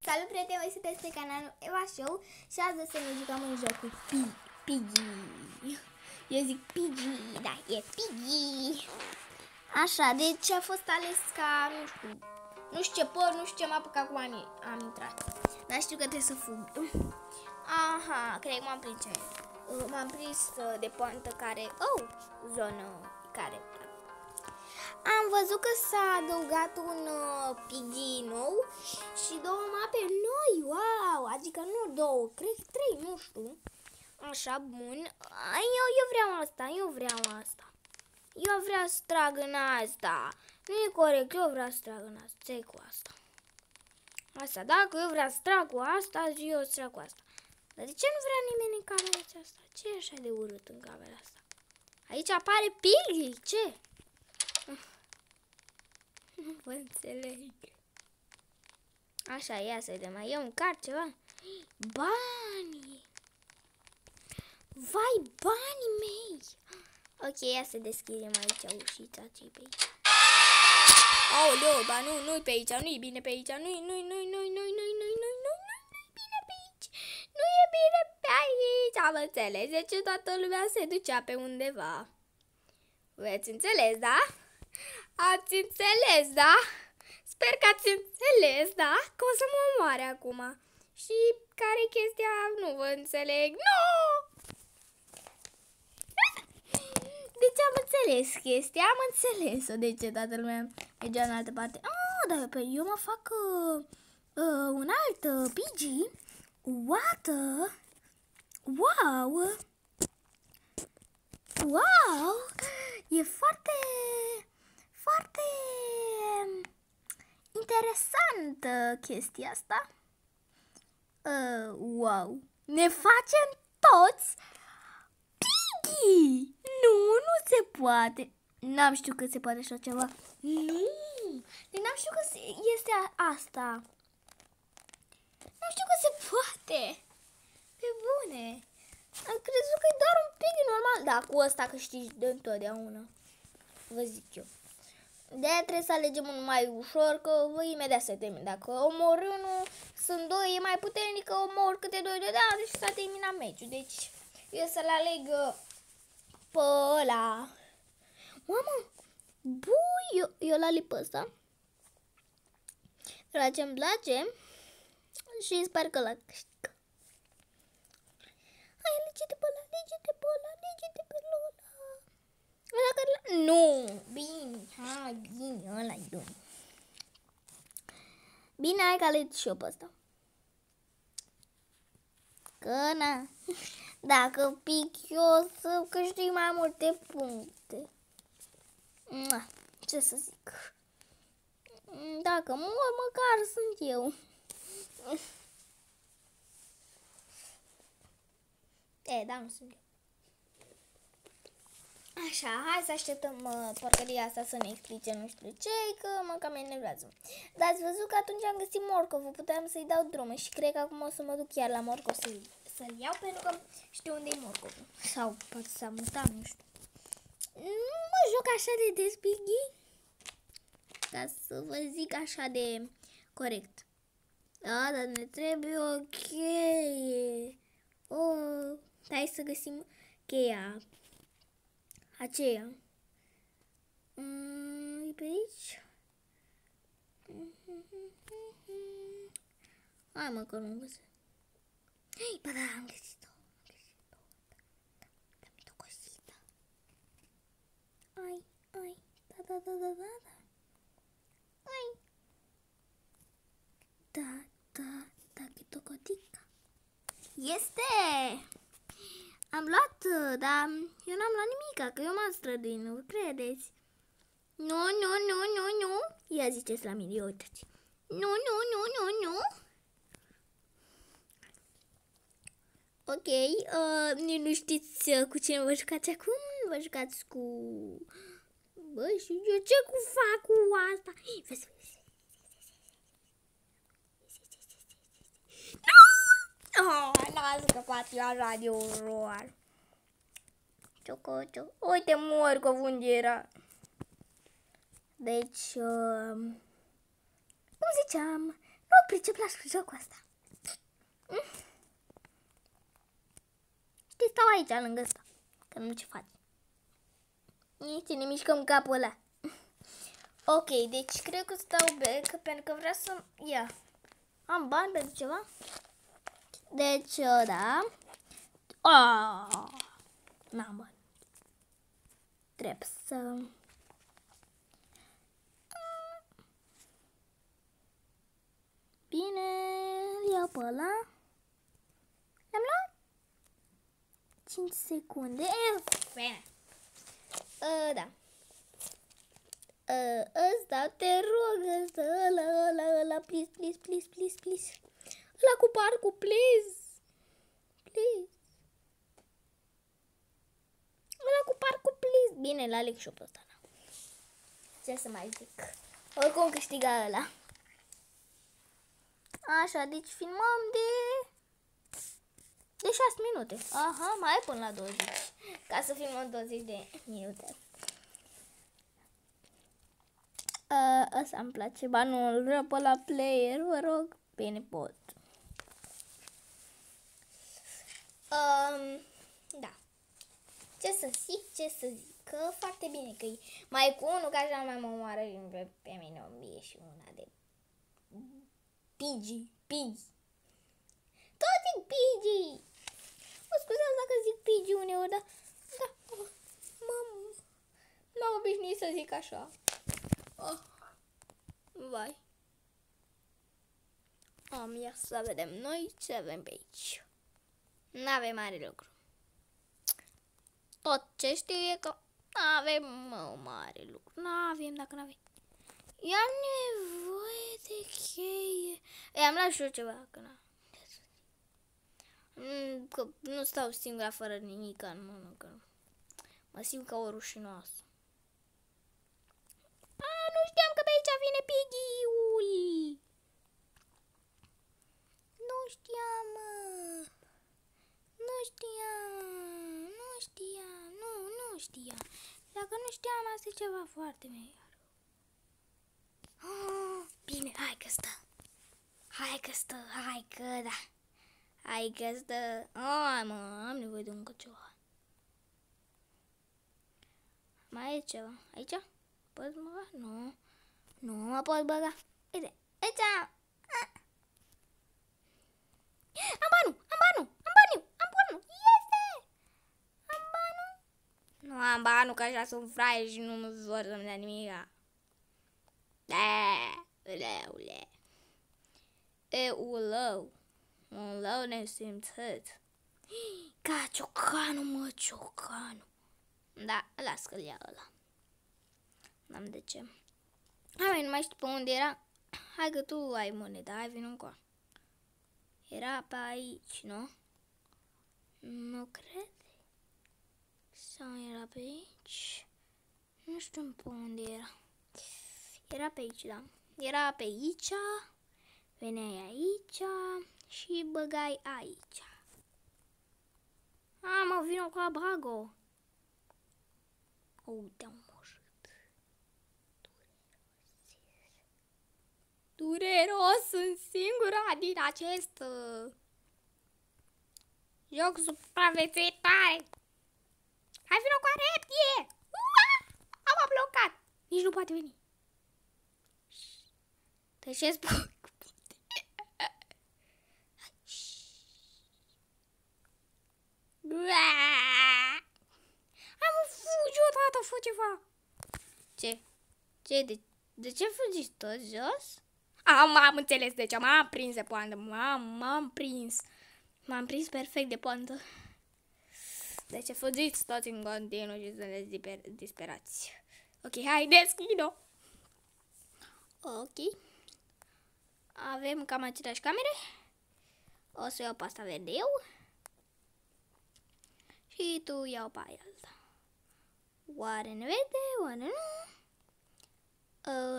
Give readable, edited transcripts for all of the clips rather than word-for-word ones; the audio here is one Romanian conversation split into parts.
Salut prieteni, voi sunteți pe canalul Eva Show și azi o să ne jucăm un joc cu Piggy. Eu zic Piggy, da, e Piggy. Așa, deci a fost ales ca, nu știu ce por, nu știu ce mapă, că acum am intrat. Dar știu că trebuie să fug. Aha, cred că m-am prins M-am prins de poantă care, zonă care... Am văzut că s-a adăugat un Piggy nou și două mape noi, wow, adică nu două, cred trei, nu știu. Așa, bun, eu vreau asta, eu vreau să trag în asta, nu e corect, eu vreau să trag în asta, ce cu asta? Asta, dacă eu vreau să trag cu asta, eu să trag cu asta. Dar de ce nu vrea nimeni în camera asta? Ce e așa de urât în camera asta? Aici apare Piggy, ce? Nu vă înțeleg. Așa, ia să vedem. Mai e un card ceva? Bani! Vai, banii mei! Ok, ia să deschidem aici ușița ce pe aici. Aoleu, ba nu-i pe aici, nu-i bine pe aici, nu-i bine pe aici. Nu e bine pe aici, am înțeles. De ce toată lumea se ducea pe undeva? Veți înțeles, da? Ați înțeles, da? Sper că ați înțeles, da? Că o să mă omoare acum. Și care-i chestia? Nu vă înțeleg. Nu! Deci am înțeles chestia, am înțeles-o. De ce toată lumea mergea în altă parte? Dar eu mă fac un alt Piggy. What? Wow! Wow! E foarte interesantă chestia asta. Wow! Ne facem toți Piggy! Nu se poate. N-am știut că se poate așa ceva. Nu! N-am știut că este asta. N-am știut că se poate. Pe bune. Am crezut că e doar un Piggy normal. Da, cu ăsta câștigi de întotdeauna. Vă zic eu. De-aia trebuie să alegem unul mai ușor, că imediat se termină. Dacă omor unul, sunt doi, e mai puternic, că omor câte doi de deci s-a terminat meciul. Deci eu să-l aleg pe ăla. Mamă, eu l-aleg pe ăsta. La ce-mi place și sper că l-a câștigat. Hai, alege-te pe ăla, alege-te pe ăla, alege-te pe ăla. Nu, bine, hai, bine, ăla-i bun. Bine, hai că aleg și eu pe ăsta. Că na, dacă pic eu să câștig mai multe puncte. Ce să zic? Dacă mor, măcar sunt eu. Da, nu sunt eu. Așa, hai să așteptăm porcăria asta să ne explice nu știu ce, că mă cam enervează. Dar ați văzut că atunci am găsit morcovul, puteam să-i dau drumul și cred că acum o să mă duc chiar la morcov să-l iau, pentru că știu unde e morcovul. Sau poate s-a mutat, nu știu. Nu mă joc așa de des, Piggy, ca să vă zic așa de corect. Da, dar ne trebuie o cheie. Hai să găsim cheia. Aceea. E pe aici? Hai mă că nu găsesc. Ba da, am găsit-o. Am o cosită. Ai. Da. Ai. Da, chitocotica. Este! Am luat, dar eu n-am luat nimica, că eu m-am străduit, nu credeți? Nu. Ia ziceți la mine, uitați. Nu. Ok, nu știți cu cine vă jucați acum? Vă jucați cu... Băi, și eu ce fac cu asta? Vezi. N-a scăpat eu așa de ușor. Uite morcov unde era. Deci, cum ziceam, pricep la jocul ăsta. Știi, stau aici lângă ăsta, că nu ce faci. Nici ne mișcăm capul ăla. Ok, deci cred că stau back pentru că vreau să... Ia, am bani pentru ceva? Deci, da. N-am bani. Trebuie să... Bine, iau pe ăla. L-am luat? 5 secunde. Bine. Da. Ăsta, te rog, ăsta, ăla, please, please, please, please, please. Ăla cu parcul, please. Please. Ăla cu parcul, please. Bine, la Alex Shop ăsta. Ce să mai zic? Oricum câștiga ăla. Așa, deci filmăm de 6 minute. Aha, mai e până la 20. Ca să filmăm 20 de minute. Ăsta îmi place. Ba nu, îl vreau pe la player, vă rog. Bine, pot. Da. Ce să zic? Că foarte bine că e mai cu unul, că așa mai mă omoară pe mine o mie și una de Pigi. Tot zic Pigi. Mă scuzați dacă zic Pigi uneori, dar da, m-am obișnuit să zic așa. Vai. Ia să vedem noi ce avem pe aici. N-avem mare lucru. Tot ce știu e că avem mare lucru. N-avem dacă n-avem. I am nevoie de cheie. Am luat și eu ceva, că că nu stau singura fără nimic în mână, că mă simt ca o rușinoasă. Nu știam că pe aici vine Piggy-ul. Nu știam. Dacă nu știam, asta e ceva foarte mare. Bine, hai că stă. Hai că stă. Am nevoie de încă ceva. Mai e ceva. Aici? Poți băga? Nu. Nu mă pot băga. Uite, aici. Am banul. Este. Am banul. Nu am banul, că așa sunt fraier și nu vor să-mi dea nimica. Uleule. Ulău. Un lău nesimțit. Ca ciocanul, ciocanul. Da, las că-l ia ăla. N-am de ce. Hai, nu mai știu pe unde era. Hai că tu ai moneda, hai vin încoa. Era pe aici, nu? Nu cred. Sau era pe aici? Nu știu pe unde era. Era pe aici, da. Era pe aici. Veneai aici și băgai aici. Mă vină cu abago. Te-am omorât. Dureros, sunt singura din acest joc supraviețuitoare. Hai vină cu reptie. Am blocat. Nici nu poate veni. Tășesc pe... Am fugi odată, fă ceva. Ce? De ce fugiți tot jos? M-am înțeles de ce, m-am prins de poantă, m-am prins. M-am prins perfect de poantă. De ce fugiți toți în continuu și sunteți disperați? Ok, hai, deschid-o. Ok. Avem cam aceleași camere. O să iau pe asta verde eu. Și tu iau pe aia alta. Oare ne vede, oare nu?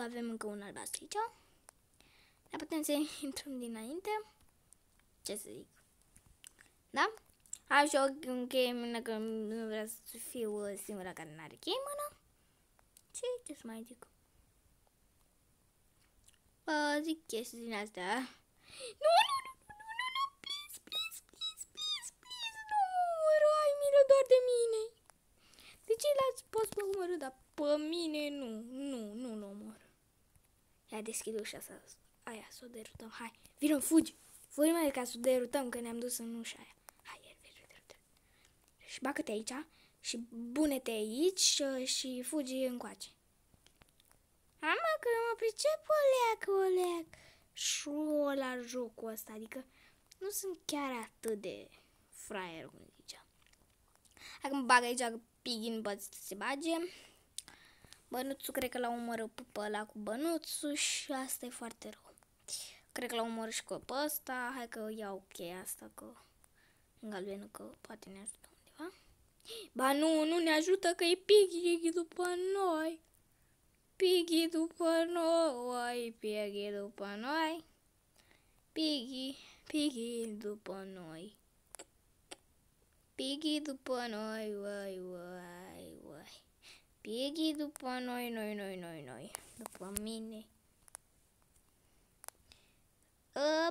Avem încă un albastru aici. Dar putem să intrăm dinainte. Ce să zic? Da? Am și o cheie în mână, că nu vreau să fiu singura care n-are cheie în mână. Ce să mai zic? zic chestii din astea. Nu, please, nu omoră, ai milă doar de mine. De ceilalți poți să omoră, dar pe mine nu omor. Ia deschid ușa asta, aia, să o derutăm, hai, vină, fugi. Fugi mai ca să o derutăm, că ne-am dus în ușa aia. Hai, și bacă-te aici și bune-te aici și fugi încoace. Mama, că mă pricep oleac. Și la jocul ăsta, adică nu sunt chiar atât de fraier, cum zicea. Hai că mă bag aici, că Piggy nu poate să se bage. Bănuțul cred că l-a omorât pe ăla cu bănuțul și asta e foarte rău. Cred că l-a omorât și cu ăsta. Hai că iau cheia asta, că în galbenul, că poate ne ajută undeva. Ba nu ne ajută, că e Piggy după noi. Piggy după noi. Piggy după noi. Piggy după noi. Piggy după noi, vai. Piggy după noi. După mine.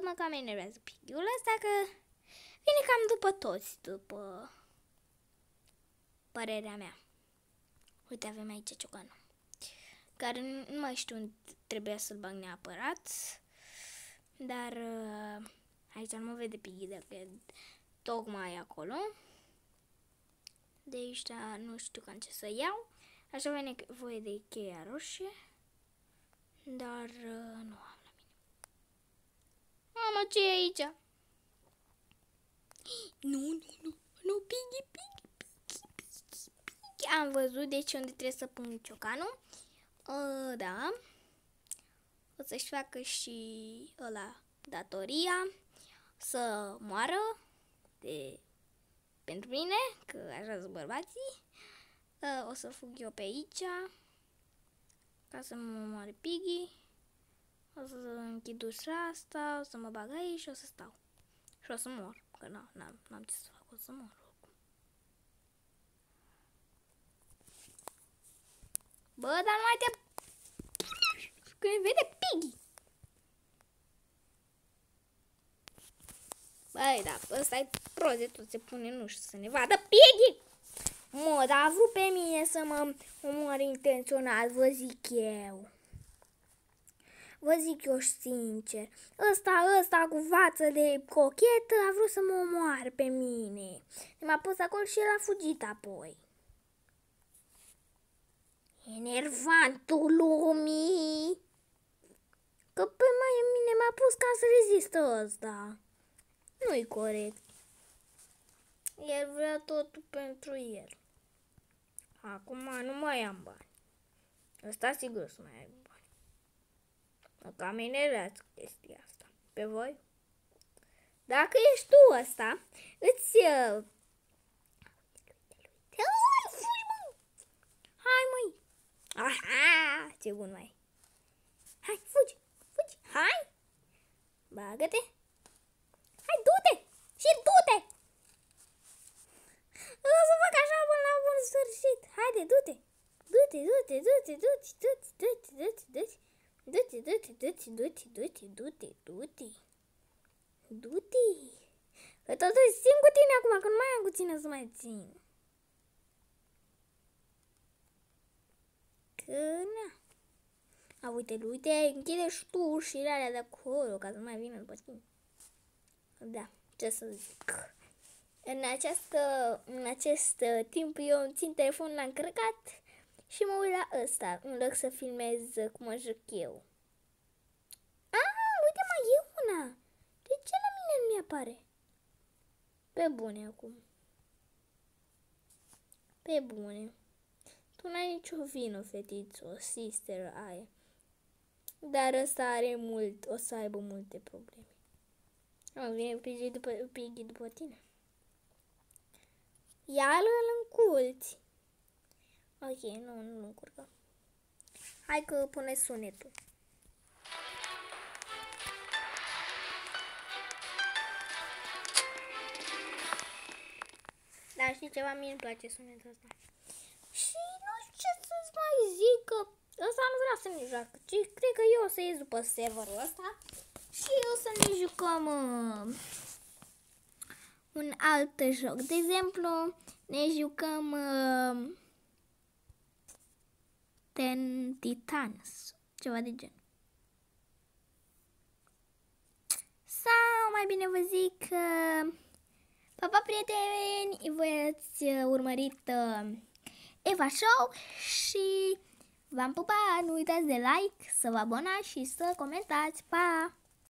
Mă cam enervează Piggy-ul ăsta, că vine cam după toți, după părerea mea. Uite, avem aici ciocanul, care nu mai știu unde trebuia să-l bag neapărat, dar aici nu mă vede Piggy dacă e tocmai acolo. De aici nu știu cam ce să iau. Aș avea nevoie de cheia roșie, dar nu am la mine. Mamă, ce e aici? Nu, Piggy. Am văzut, deci unde trebuie să pun ciocanul. Da. O să-și facă și ăla datoria să moară pentru mine, că așa sunt bărbații. O să fug eu pe aici ca să mă moare Piggy. O să închid ușa asta, o să mă bag aici și o să stau. Și o să mor, că n-am ce să fac, o să mor oricum. Bă, dar nu mai te... Când vede Piggy. Băi, da, ăsta e prost de tot, se pune nu știu să ne vadă Piggy. Mă, dar a vrut pe mine să mă omor intenționat, vă zic eu. Vă zic eu sincer, ăsta cu față de cochetă a vrut să mă omoare pe mine. M-a pus acolo și el a fugit apoi. Enervantul lumii. Că pe mine m-a pus ca să rezistă ăsta. Nu-i corect. El vrea totul pentru el. Acum nu mai am bani. Ăsta sigur să mai ai bani. Mă cam enervează chestia asta. Pe voi? Dacă ești tu ăsta, îți... Hai, măi! Aha! Ce bun mai. Hai, fugi! Hai! Bagă-te! Hai, du-te! Și du-te! O să fac așa până la bun sfârșit. Haide, du-te! Du-te! Că totuși țin cu tine acum, că nu mai am cu tine să mai țin. Că na. Uite, închide și tu ușile alea de acolo, ca să nu mai vină după tine. Da, ce să zic. În acest timp eu îmi țin telefonul la încărcat și mă uit la ăsta, în loc să filmez cum mă joc eu. Uite, mai e una. De ce la mine nu mi-apare? Pe bune acum. Pe bune. Tu n-ai nicio vină, fetiță, o sister aia. Dar ăsta are o să aibă multe probleme. Vine Piggy după tine. Ia-l înculți. Ok, nu încurcă. Hai că pune sunetul. Dar știi ceva? Mie îmi place sunetul ăsta. Și nu știu ce să-ți mai zic, că Ăsta nu vrea să ne joacă, ci cred că eu o să ies după serverul ăsta și o să ne jucăm un alt joc. De exemplu, ne jucăm Ten Titans, ceva de gen. Sau mai bine vă zic pa, pa, prieteni, voi ați urmărit Eva Show și v-am pupat, nu uitați de like, să vă abonați și să comentați, pa!